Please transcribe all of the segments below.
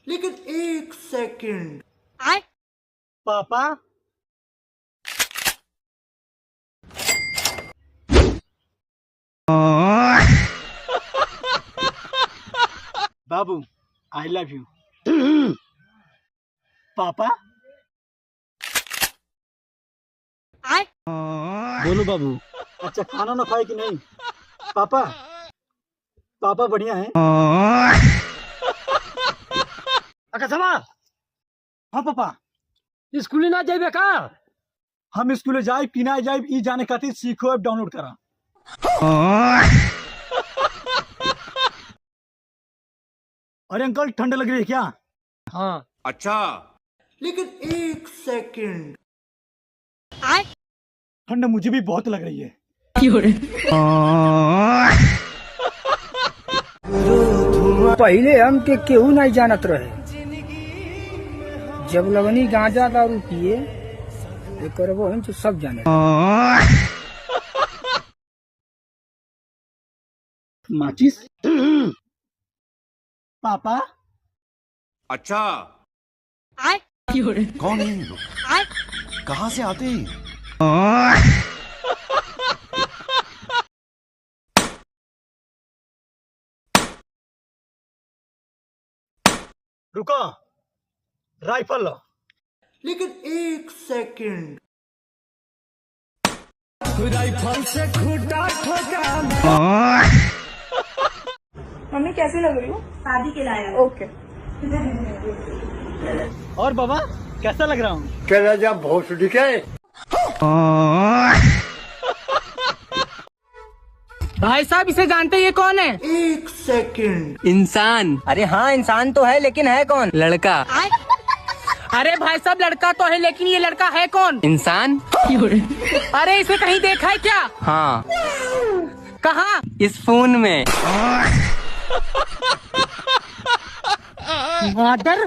लेकिन एक सेकंड। पापा बाबू आई लव यू। पापा बोलो बाबू, अच्छा खाना ना खाए कि नहीं? पापा पापा बढ़िया है। हाँ पापा, स्कूल ना जाइबे का? हम स्कूल जाए कि ना जाए ई जाने खातिर सीखो ऐप डाउनलोड करा। अरे अंकल ठंड लग रही है क्या? हाँ। अच्छा, लेकिन एक सेकंड। ठंड मुझे भी बहुत लग रही है। पहले हम के केहू नहीं जानत रहे, जब लगनी गांजा दारू पिए एकर वो हम तो सब जाने। माचिस पापा अच्छा, कौन है ये लोग? कहाँ से आते हैं? रुको, राइफल लो। लेकिन एक सेकंड। राइफल से खूंटा ठोका। मम्मी कैसी लग रही हूँ? शादी के लायक। ओके। और बाबा कैसा लग रहा हूँ? क्या जा बहुत दिखे। भाई साहब इसे जानते ये कौन है? एक सेकंड। इंसान। अरे हाँ इंसान तो है लेकिन है कौन? लड़का। अरे भाई साहब लड़का तो है लेकिन ये लड़का है कौन? इंसान। अरे इसे कहीं देखा है क्या? हाँ, कहाँ? इस फोन में। मदर।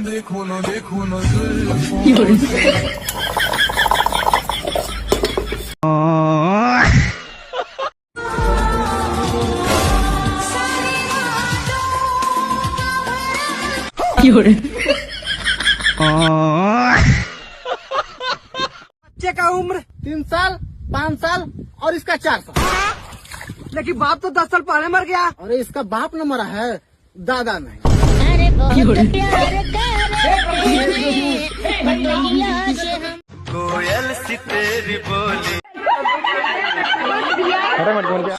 देखो ना देखो ना। बच्चे का उम्र 3 साल, 5 साल और इसका 4 साल। लेकिन बाप तो 10 साल पहले मर गया। अरे इसका बाप न मरा है, दादा नहीं। अरे बहुत प्यार कर कोयल सी तेरी बोली। अरे मत बोल क्या?